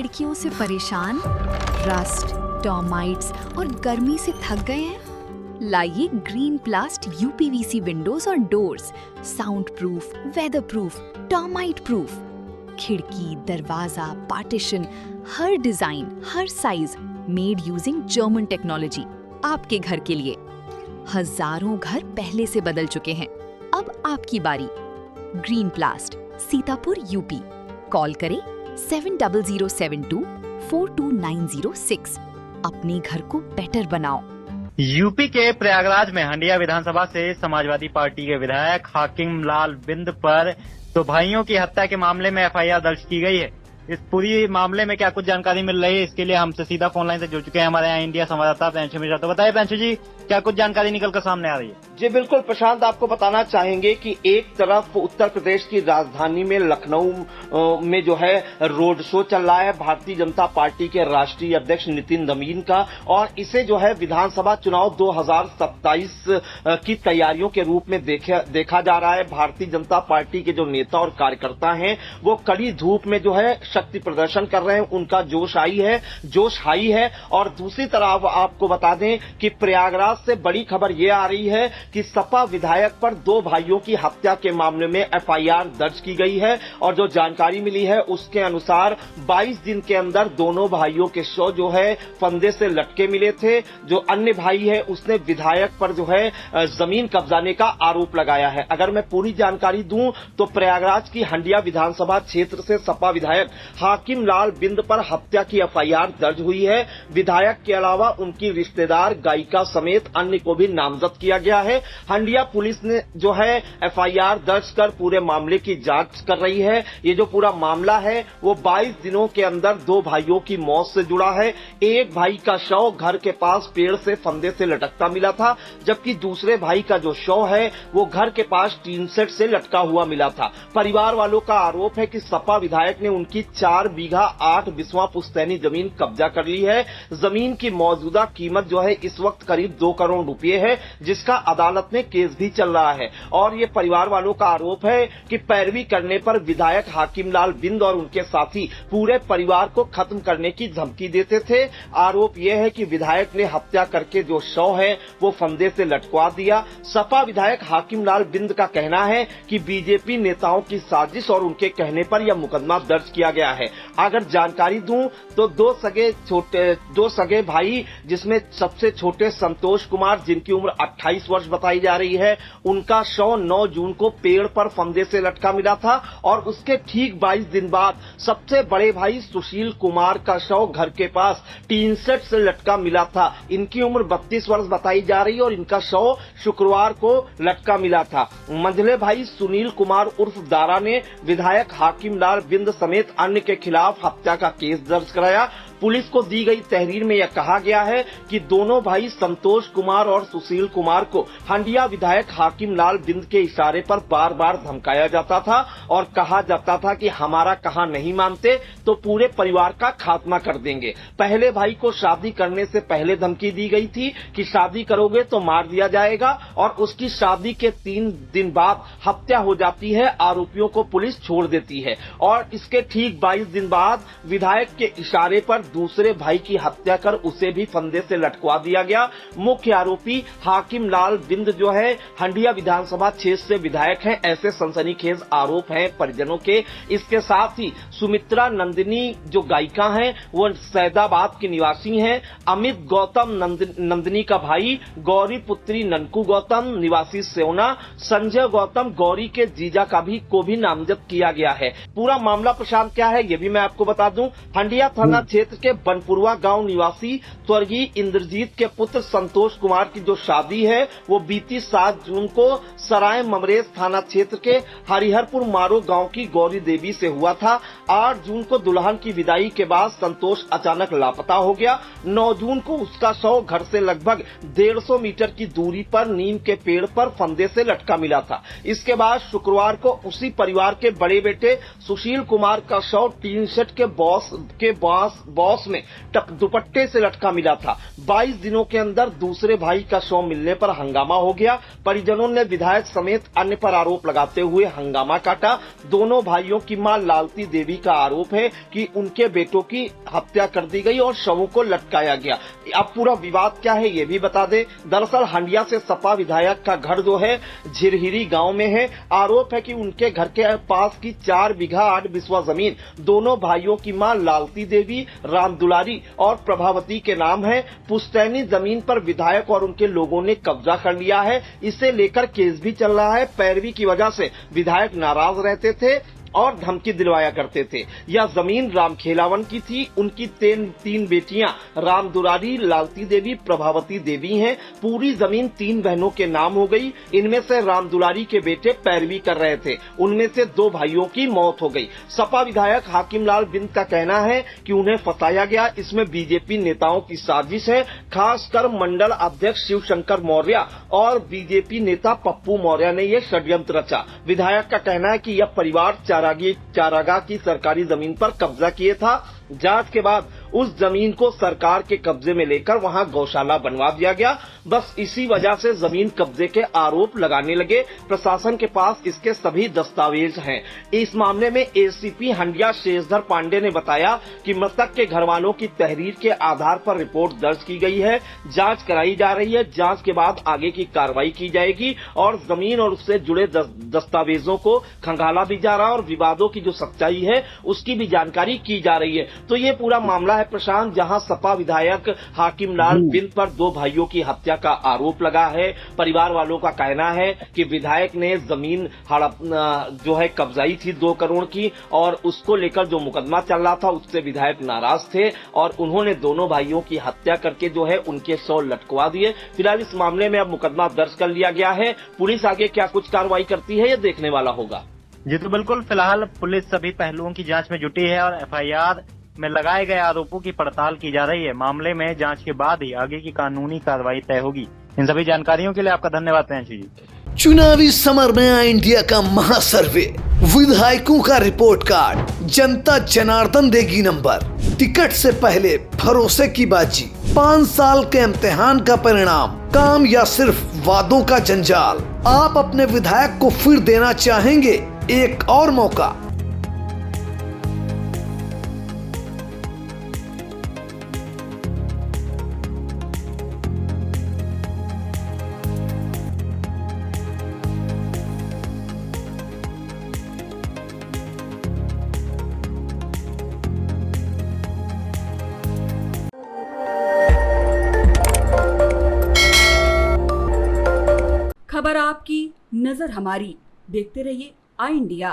खिड़कियों से परेशान, रस्ट, टर्माइट्स और गर्मी से थक गए हैं? लाइए ग्रीन प्लास्ट यूपीवीसी विंडोज और doors, sound proof, weather proof, termite proof. खिड़की, दरवाजा, पार्टीशन, हर डिजाइन, हर size, made using German technology, आपके घर के लिए। हजारों घर पहले से बदल चुके हैं, अब आपकी बारी। Green प्लास्ट, Sitapur, UP. कॉल करें 7072422906। अपने घर को बेटर बनाओ। यूपी के प्रयागराज में हंडिया विधानसभा से समाजवादी पार्टी के विधायक हाकिम लाल बिंद पर दो भाइयों की हत्या के मामले में एफआईआर दर्ज की गई है। इस पूरी मामले में क्या कुछ जानकारी मिल रही है, इसके लिए हमसे सीधा फोन लाइन से जुड़ चुके हैं हमारे यहाँ इंडिया संवाददाता प्रियांशु मिश्रा। तो बताइए प्रियांशु जी, क्या कुछ जानकारी निकल कर सामने आ रही है? जी बिल्कुल प्रशांत, आपको बताना चाहेंगे कि एक तरफ उत्तर प्रदेश की राजधानी में लखनऊ में जो है रोड शो चल रहा है भारतीय जनता पार्टी के राष्ट्रीय अध्यक्ष नितिन नवीन का, और इसे जो है विधानसभा चुनाव 2027 की तैयारियों के रूप में देखा जा रहा है। भारतीय जनता पार्टी के जो नेता और कार्यकर्ता हैं वो कड़ी धूप में जो है शक्ति प्रदर्शन कर रहे हैं, उनका जोश हाई है। और दूसरी तरफ आपको बता दें कि प्रयागराज से बड़ी खबर यह आ रही है कि सपा विधायक पर दो भाइयों की हत्या के मामले में एफआईआर दर्ज की गई है, और जो जानकारी मिली है उसके अनुसार 22 दिन के अंदर दोनों भाइयों के शव जो है फंदे से लटके मिले थे। जो अन्य भाई है उसने विधायक पर जो है जमीन कब्जाने का आरोप लगाया है। अगर मैं पूरी जानकारी दूं तो प्रयागराज की हंडिया विधानसभा क्षेत्र से सपा विधायक हाकिम लाल बिंद पर हत्या की एफआईआर दर्ज हुई है। विधायक के अलावा उनकी रिश्तेदार, गायिका समेत अन्य को भी नामजद किया गया है। हंडिया पुलिस ने जो है एफआईआर दर्ज कर पूरे मामले की जांच कर रही है। ये जो पूरा मामला है वो 22 दिनों के अंदर दो भाइयों की मौत से जुड़ा है। एक भाई का शव घर के पास पेड़ से फंदे से लटकता मिला था, जबकि दूसरे भाई का जो शव है वो घर के पास टीन सेट से लटका हुआ मिला था। परिवार वालों का आरोप है कि सपा विधायक ने उनकी 4 बीघा 8 बिस्वा पुश्तैनी जमीन कब्जा कर ली है। जमीन की मौजूदा कीमत जो है इस वक्त करीब 2 करोड़ रुपए है, जिसका अदालत में केस भी चल रहा है। और ये परिवार वालों का आरोप है कि पैरवी करने पर विधायक हाकिम लाल बिंद और उनके साथी पूरे परिवार को खत्म करने की धमकी देते थे। आरोप यह है कि विधायक ने हत्या करके जो शव है वो फंदे से लटकवा दिया। सपा विधायक हाकिम लाल बिंद का कहना है कि बीजेपी नेताओं की साजिश और उनके कहने पर यह मुकदमा दर्ज किया गया है। अगर जानकारी दूं तो दो सगे भाई, जिसमें सबसे छोटे संतोष कुमार जिनकी उम्र 28 वर्ष बताई जा रही है, उनका शव 9 जून को पेड़ पर फंदे से लटका मिला था, और उसके ठीक 22 दिन बाद सबसे बड़े भाई सुशील कुमार का शव घर के पास टीन सेट से लटका मिला था। इनकी उम्र 32 वर्ष बताई जा रही है और इनका शव शुक्रवार को लटका मिला था। मंझले भाई सुनील कुमार उर्फ दारा ने विधायक हाकिम लाल बिंद समेत अन्य के खिलाफ हत्या का केस दर्ज कराया। पुलिस को दी गई तहरीर में यह कहा गया है कि दोनों भाई संतोष कुमार और सुशील कुमार को हंडिया विधायक हाकिम लाल बिंद के इशारे पर बार बार धमकाया जाता था और कहा जाता था कि हमारा कहा नहीं मानते तो पूरे परिवार का खात्मा कर देंगे। पहले भाई को शादी करने से पहले धमकी दी गई थी कि शादी करोगे तो मार दिया जाएगा, और उसकी शादी के 3 दिन बाद हत्या हो जाती है। आरोपियों को पुलिस छोड़ देती है, और इसके ठीक 22 दिन बाद विधायक के इशारे पर दूसरे भाई की हत्या कर उसे भी फंदे से लटकवा दिया गया। मुख्य आरोपी हाकिम लाल बिंद जो है हंडिया विधानसभा क्षेत्र से विधायक हैं, ऐसे सनसनीखेज आरोप हैं परिजनों के। इसके साथ ही सुमित्रा नंदिनी जो गायिका हैं वो सैदाबाद की निवासी हैं। अमित गौतम नंदिनी का भाई, गौरी पुत्री ननकू गौतम निवासी सेवना, संजय गौतम गौरी के जीजा को भी नामजद किया गया है। पूरा मामला प्रशांत क्या है ये भी मैं आपको बता दूं। हंडिया थाना क्षेत्र के बनपुरवा गांव निवासी स्वर्गीय इंद्रजीत के पुत्र संतोष कुमार की जो शादी है वो बीती 7 जून को सराय ममरेज थाना क्षेत्र के हरिहरपुर मारो गांव की गौरी देवी से हुआ था। 8 जून को दुल्हन की विदाई के बाद संतोष अचानक लापता हो गया। 9 जून को उसका शव घर से लगभग 150 मीटर की दूरी पर नीम के पेड़ पर फंदे से लटका मिला था। इसके बाद शुक्रवार को उसी परिवार के बड़े बेटे सुशील कुमार का शव टीन सेट के बॉस बॉस में दुपट्टे से लटका मिला था। 22 दिनों के अंदर दूसरे भाई का शव मिलने पर हंगामा हो गया। परिजनों ने विधायक समेत अन्य पर आरोप लगाते हुए हंगामा काटा। दोनों भाइयों की मां लालती देवी का आरोप है कि उनके बेटों की हत्या कर दी गई और शवों को लटकाया गया। अब पूरा विवाद क्या है ये भी बता दें। दरअसल हंडिया से सपा विधायक का घर जो है झिरहिरी गांव में है। आरोप है कि उनके घर के पास की 4 बीघा 8 बिस्वा जमीन दोनों भाइयों की मां लालती देवी, राम दुलारी और प्रभावती के नाम है। पुश्तैनी जमीन पर विधायक और उनके लोगों ने कब्जा कर लिया है। इसे लेकर केस भी चल रहा है। पैरवी की वजह से विधायक नाराज रहते थे और धमकी दिलवाया करते थे। यह जमीन राम खेलावन की थी। उनकी 3 बेटियां राम दुलारी, लालती देवी, प्रभावती देवी हैं। पूरी जमीन 3 बहनों के नाम हो गई। इनमें से राम दुलारी के बेटे पैरवी कर रहे थे। उनमें से 2 भाइयों की मौत हो गई। सपा विधायक हाकिम लाल बिंद का कहना है कि उन्हें फंसाया गया। इसमें बीजेपी नेताओं की साजिश है, खासकर मंडल अध्यक्ष शिवशंकर मौर्य और बीजेपी नेता पप्पू मौर्य ने यह षड्यंत्र रचा। विधायक का कहना है कि यह परिवार चारागाह की सरकारी जमीन पर कब्जा किए था। जांच के बाद उस जमीन को सरकार के कब्जे में लेकर वहां गौशाला बनवा दिया गया। बस इसी वजह से जमीन कब्जे के आरोप लगाने लगे। प्रशासन के पास इसके सभी दस्तावेज हैं। इस मामले में एसीपी हंडिया शेषधर पांडे ने बताया कि मृतक के घर वालों की तहरीर के आधार पर रिपोर्ट दर्ज की गई है। जांच कराई जा रही है। जांच के बाद आगे की कार्रवाई की जाएगी और जमीन और उससे जुड़े दस्तावेजों को खंगाला भी जा रहा है और विवादों की जो सच्चाई है उसकी भी जानकारी की जा रही है। तो ये पूरा मामला है प्रशांत, जहां सपा विधायक हाकिम लाल बिंद पर 2 भाइयों की हत्या का आरोप लगा है। परिवार वालों का कहना है कि विधायक ने जमीन हड़प जो है कब्जाई थी 2 करोड़ की और उसको लेकर जो मुकदमा चल रहा था उससे विधायक नाराज थे और उन्होंने दोनों भाइयों की हत्या करके जो है उनके शव लटकवा दिए। फिलहाल इस मामले में अब मुकदमा दर्ज कर लिया गया है। पुलिस आगे क्या कुछ कार्रवाई करती है ये देखने वाला होगा। जी तो बिल्कुल, फिलहाल पुलिस सभी पहलुओं की जांच में जुटी है और एफआईआर में लगाए गए आरोपों की पड़ताल की जा रही है। मामले में जांच के बाद ही आगे की कानूनी कार्रवाई तय होगी। इन सभी जानकारियों के लिए आपका धन्यवाद प्रियांशु जी। चुनावी समर में आया इंडिया का महासर्वे, विधायकों का रिपोर्ट कार्ड, जनता जनार्दन देगी नंबर, टिकट से पहले भरोसे की बाजी, 5 साल के इम्तिहान का परिणाम, काम या सिर्फ वादों का जंजाल। आप अपने विधायक को फिर देना चाहेंगे एक और मौका? खबर आपकी, नजर हमारी। देखते रहिए आई इंडिया।